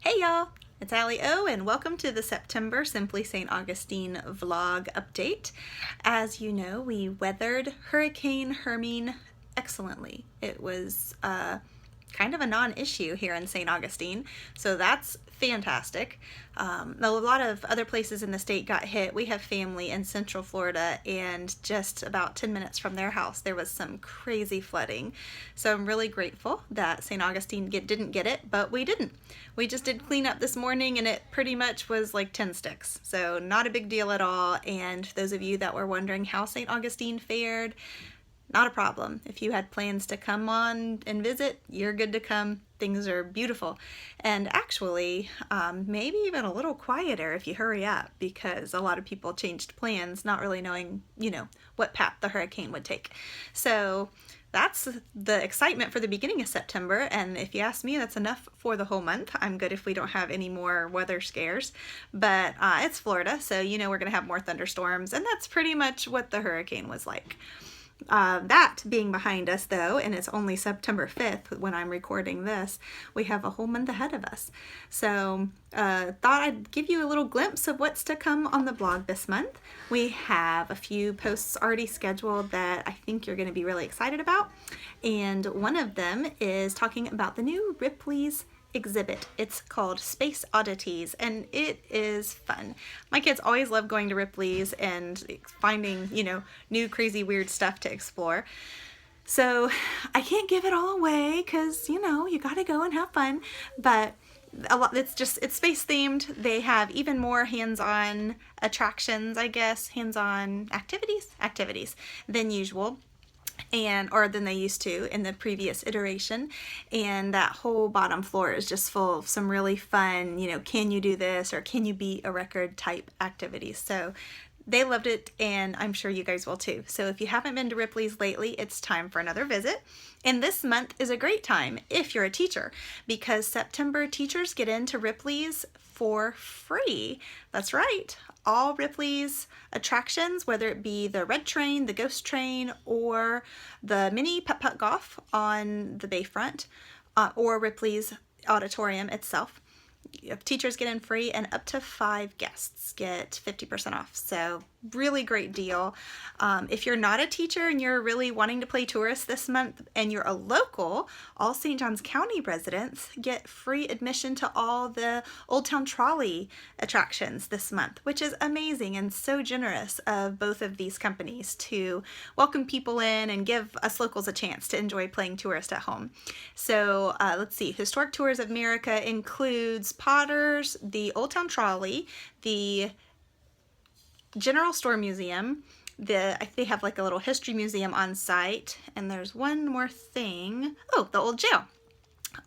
Hey y'all, it's Allie O and welcome to the September Simply St. Augustine vlog update. As you know, we weathered Hurricane Hermine excellently. It was kind of a non-issue here in St. Augustine, so that's fantastic. A lot of other places in the state got hit. We have family in Central Florida, and just about 10 minutes from their house there was some crazy flooding. So I'm really grateful that St. Augustine didn't get it, but we didn't. We just did clean up this morning and it pretty much was like 10 sticks. So not a big deal at all. And those of you that were wondering how St. Augustine fared, not a problem. If you had plans to come on and visit, you're good to come. Things are beautiful. And actually, maybe even a little quieter if you hurry up, because a lot of people changed plans, not really knowing, what path the hurricane would take. So that's the excitement for the beginning of September. And if you ask me, that's enough for the whole month. I'm good if we don't have any more weather scares. But it's Florida, so we're going to have more thunderstorms. And that's pretty much what the hurricane was like. That being behind us though, and it's only September 5th when I'm recording this, we have a whole month ahead of us. So thought I'd give you a little glimpse of what's to come on the blog this month. We have a few posts already scheduled that I think you're going to be really excited about. And one of them is talking about the new Ripleys exhibit. It's called Space Oddities, and it is fun. My kids always love going to Ripley's and finding, new crazy weird stuff to explore. So I can't give it all away because, you gotta go and have fun, but it's space themed. They have even more hands-on attractions, I guess, hands-on activities than usual. Or than they used to in the previous iteration. And that whole bottom floor is just full of some really fun, can you do this or can you beat a record type activities. So they loved it, and I'm sure you guys will too. So if you haven't been to Ripley's lately, it's time for another visit. And this month is a great time if you're a teacher, because September teachers get into Ripley's for free. That's right. All Ripley's attractions, whether it be the Red Train, the Ghost Train, or the mini putt-putt golf on the bayfront, or Ripley's auditorium itself. Teachers get in free, and up to 5 guests get 50% off. So really great deal. If you're not a teacher and you're really wanting to play tourist this month and you're a local, all St. Johns County residents get free admission to all the Old Town Trolley attractions this month, which is amazing and so generous of both of these companies to welcome people in and give us locals a chance to enjoy playing tourist at home. So let's see, Historic Tours of America includes Potters, the Old Town Trolley, the General Store Museum, they have like a little history museum on site, and there's one more thing. Oh, the old jail.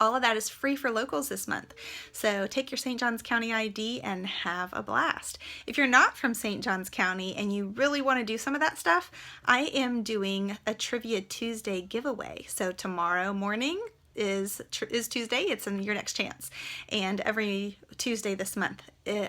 All of that is free for locals this month. So take your St. Johns County ID and have a blast. If you're not from St. Johns County and you really want to do some of that stuff, I am doing a Trivia Tuesday giveaway. So tomorrow morning is Tuesday. It's in your next chance. And every Tuesday this month,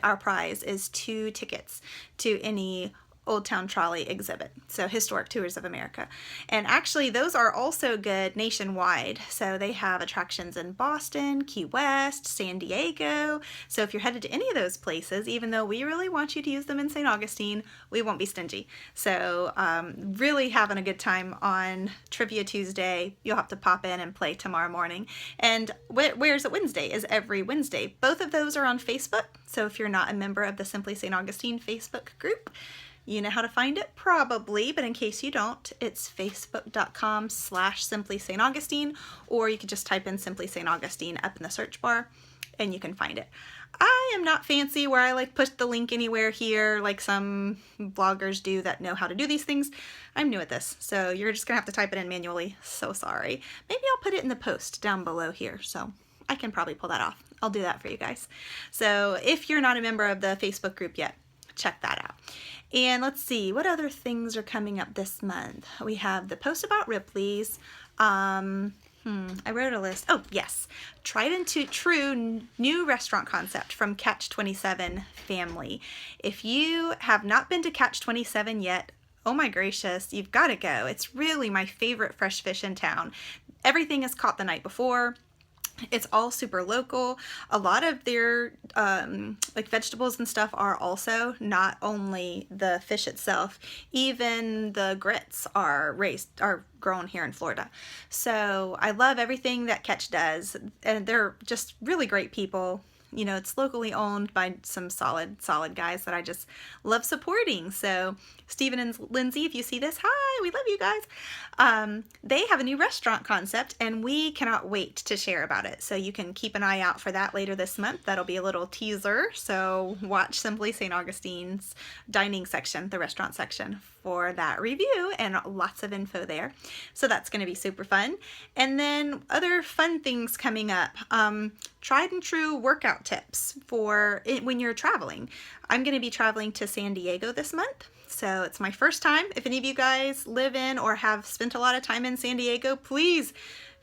our prize is 2 tickets to any Old Town Trolley exhibit, so Historic Tours of America. And actually those are also good nationwide, so they have attractions in Boston, Key West, San Diego. So if you're headed to any of those places, even though we really want you to use them in St. Augustine, we won't be stingy. So really having a good time on Trivia Tuesday. You'll have to pop in and play tomorrow morning. And Where's It Wednesday is every Wednesday. Both of those are on Facebook, so if you're not a member of the Simply St. Augustine Facebook group, you know how to find it probably, but in case you don't, it's facebook.com/Simply St. Augustine, or you can just type in Simply St. Augustine up in the search bar and you can find it. I am not fancy where I push the link anywhere here like some bloggers do that know how to do these things. I'm new at this, so you're just gonna have to type it in manually. So sorry. Maybe I'll put it in the post down below here, so I can probably pull that off. I'll do that for you guys. So if you're not a member of the Facebook group yet, check that out. And let's see, what other things are coming up this month? We have the post about Ripley's. I wrote a list. Oh, yes. Tried and true new restaurant concept from Catch 27 family. If you have not been to Catch 27 yet, oh my gracious, you've got to go. It's really my favorite fresh fish in town. Everything is caught the night before. It's all super local. A lot of their like vegetables and stuff are also not only the fish itself, even the grits are grown here in Florida. So I love everything that Catch does, and they're just really great people. You know, it's locally owned by some solid guys that I just love supporting. So Stephen and Lindsay, if you see this, hi, we love you guys. They have a new restaurant concept, and we cannot wait to share about it. So you can keep an eye out for that later this month. That'll be a little teaser. So watch Simply St. Augustine's dining section, the restaurant section, for that review, and lots of info there. So that's going to be super fun. And then other fun things coming up. Tried and true workout tips for when you're traveling. I'm going to be traveling to San Diego this month. So it's my first time. If any of you guys live in or have spent a lot of time in San Diego, please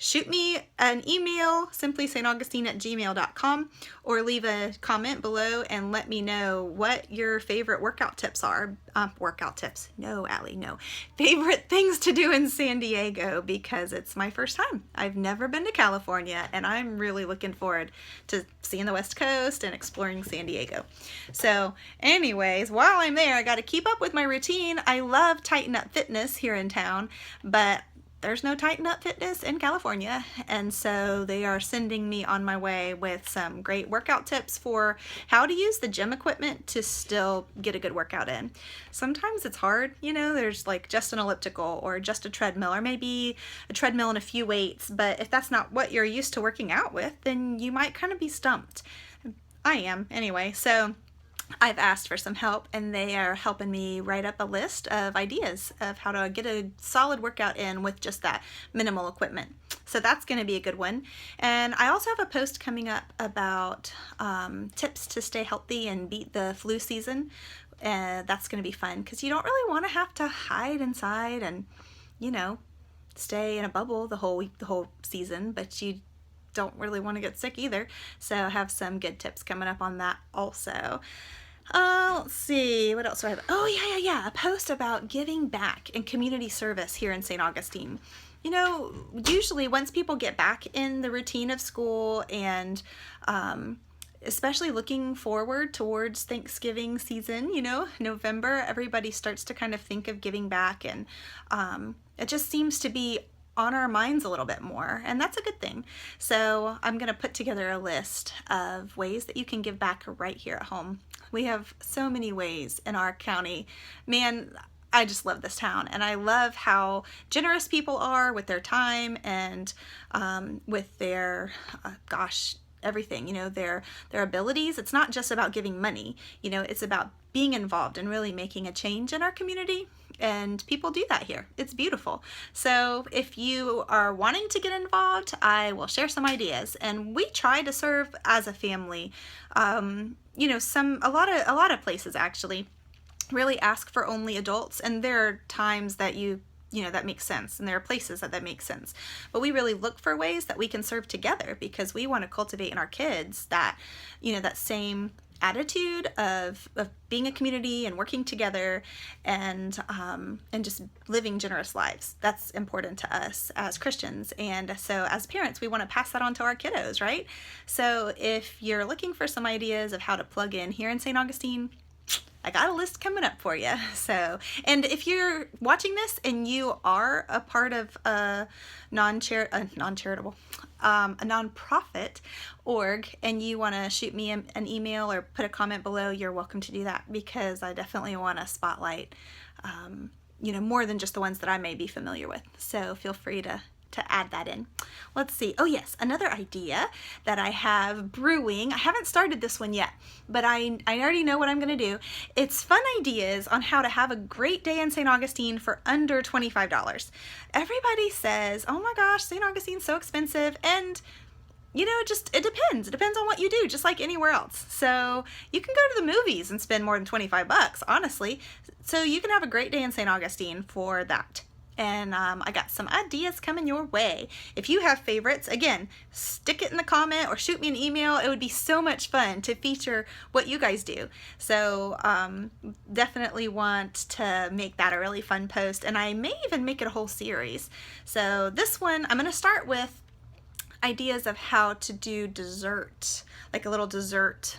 shoot me an email, simplystaugustine@gmail.com, or leave a comment below and let me know what your favorite workout tips are. Workout tips. No, Allie, no. Favorite things to do in San Diego, because it's my first time. I've never been to California, and I'm really looking forward to seeing the West Coast and exploring San Diego. So anyways, while I'm there, I got to keep up with my routine. I love Tighten Up Fitness here in town, but there's no Tighten Up Fitness in California, and so they are sending me on my way with some great workout tips for how to use the gym equipment to still get a good workout in. Sometimes it's hard, you know, there's like just an elliptical or just a treadmill, or maybe a treadmill and a few weights, but if that's not what you're used to working out with, then you might kind of be stumped. I am anyway. So I've asked for some help, and they are helping me write up a list of ideas of how to get a solid workout in with just that minimal equipment. So that's going to be a good one. And I also have a post coming up about tips to stay healthy and beat the flu season. That's going to be fun, because you don't really want to have to hide inside and, you know, stay in a bubble the whole season, but you don't really want to get sick either. So I have some good tips coming up on that also. Let's see, what else do I have? Oh, yeah, a post about giving back and community service here in St. Augustine. You know, usually once people get back in the routine of school, and especially looking forward towards Thanksgiving season, you know, November, everybody starts to kind of think of giving back, and it just seems to be on our minds a little bit more, and that's a good thing. So I'm going to put together a list of ways that you can give back right here at home. We have so many ways in our county. Man, I just love this town, and I love how generous people are with their time and with their, everything, you know, their abilities. It's not just about giving money, you know, it's about being involved and really making a change in our community. And people do that here. It's beautiful. So if you are wanting to get involved, I will share some ideas. And we try to serve as a family. You know, a lot of places actually really ask for only adults, and there are times that you know, that makes sense, and there are places that make sense. But we really look for ways that we can serve together, because we want to cultivate in our kids that, you know, that same attitude of being a community and working together, and just living generous lives. That's important to us as Christians, and so as parents, we want to pass that on to our kiddos, right? So if you're looking for some ideas of how to plug in here in St. Augustine, I got a list coming up for you. So, and if you're watching this and you are a part of a non-charitable, a nonprofit org, and you want to shoot me an email or put a comment below, you're welcome to do that, because I definitely want to spotlight, you know, more than just the ones that I may be familiar with. So feel free to add that in. Let's see. Oh yes, another idea that I have brewing. I haven't started this one yet, but I already know what I'm going to do. It's fun ideas on how to have a great day in St. Augustine for under $25. Everybody says, oh my gosh, St. Augustine's so expensive, and you know, it depends. It depends on what you do, just like anywhere else. So you can go to the movies and spend more than $25, honestly. So you can have a great day in St. Augustine for that. And I got some ideas coming your way. If you have favorites, again, stick it in the comment or shoot me an email. It would be so much fun to feature what you guys do. So definitely want to make that a really fun post. And I may even make it a whole series. So this one, I'm going to start with ideas of how to do dessert, like a little dessert,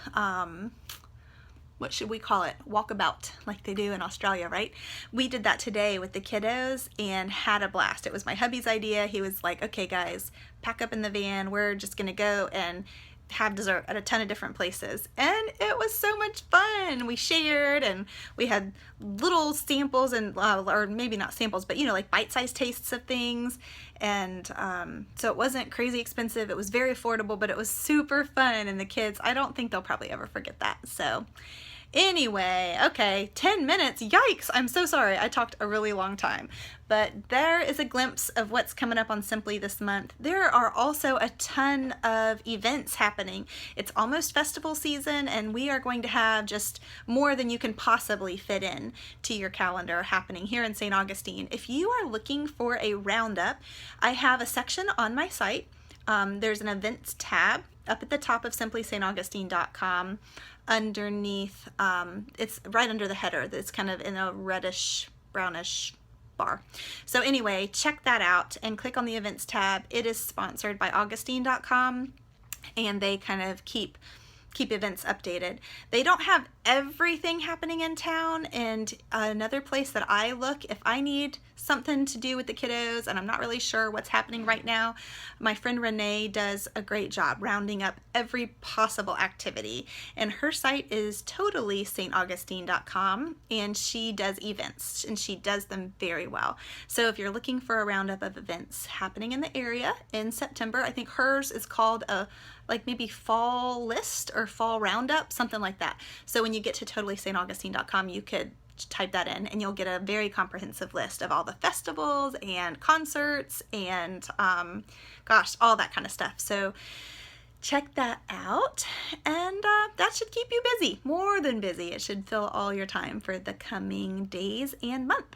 what should we call it? Walkabout, like they do in Australia, right? We did that today with the kiddos and had a blast. It was my hubby's idea. He was like, okay guys, pack up in the van. We're just gonna go and have dessert at a ton of different places. And it was so much fun. We shared and we had little samples and, or maybe not samples, but you know, like bite-sized tastes of things. And so it wasn't crazy expensive. It was very affordable, but it was super fun. And the kids, I don't think they'll probably ever forget that. So anyway, okay, 10 minutes, yikes, I'm so sorry, I talked a really long time. But there is a glimpse of what's coming up on Simply this month. There are also a ton of events happening. It's almost festival season, and we are going to have just more than you can possibly fit in to your calendar happening here in St. Augustine. If you are looking for a roundup, I have a section on my site. There's an events tab up at the top of simplystaugustine.com. Underneath, it's right under the header. That's kind of in a reddish, brownish bar. So anyway, check that out and click on the events tab. It is sponsored by Augustine.com, and they kind of keep events updated. They don't have everything happening in town, and another place that I look if I need something to do with the kiddos and I'm not really sure what's happening right now, my friend Renee does a great job rounding up every possible activity, and her site is totally staugustine.com, and she does events and she does them very well. So if you're looking for a roundup of events happening in the area in September, I think hers is called a like maybe fall list or fall roundup, something like that. So when you get to totallystaugustine.com, you could type that in and you'll get a very comprehensive list of all the festivals and concerts and gosh, all that kind of stuff. So check that out, and that should keep you busy, more than busy. It should fill all your time for the coming days and month.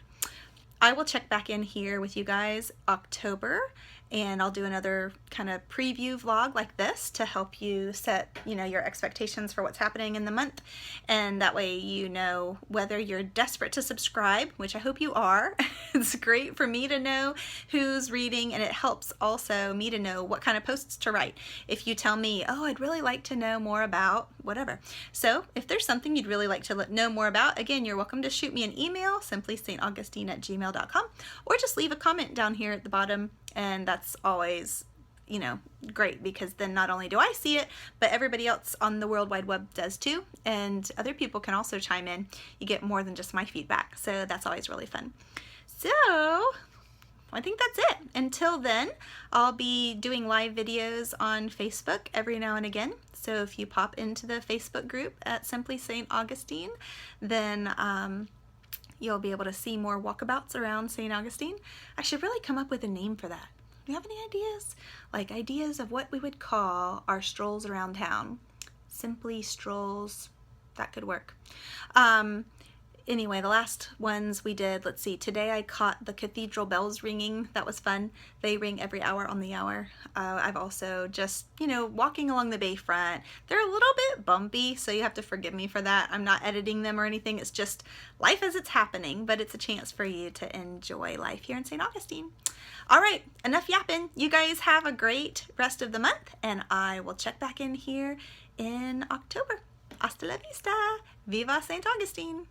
I will check back in here with you guys October, and I'll do another kind of preview vlog like this to help you set, you know, your expectations for what's happening in the month. And that way you know whether you're desperate to subscribe, which I hope you are. It's great for me to know who's reading, and it helps also me to know what kind of posts to write. If you tell me, oh, I'd really like to know more about whatever. So if there's something you'd really like to know more about, again, you're welcome to shoot me an email, simplystaugustine@gmail.com, or just leave a comment down here at the bottom. And that's always, you know, great, because then not only do I see it, but everybody else on the World Wide Web does too. And other people can also chime in. You get more than just my feedback. So that's always really fun. So I think that's it. Until then, I'll be doing live videos on Facebook every now and again. So if you pop into the Facebook group at Simply St. Augustine, then you'll be able to see more walkabouts around St. Augustine. I should really come up with a name for that. Do you have any ideas? Like ideas of what we would call our strolls around town. Simply strolls, that could work. Anyway, the last ones we did, let's see, today I caught the cathedral bells ringing. That was fun. They ring every hour on the hour. I've also just, you know, walking along the bayfront. They're a little bit bumpy, so you have to forgive me for that. I'm not editing them or anything. It's just life as it's happening, but it's a chance for you to enjoy life here in St. Augustine. All right, enough yapping. You guys have a great rest of the month, and I will check back in here in October. Hasta la vista. Viva St. Augustine.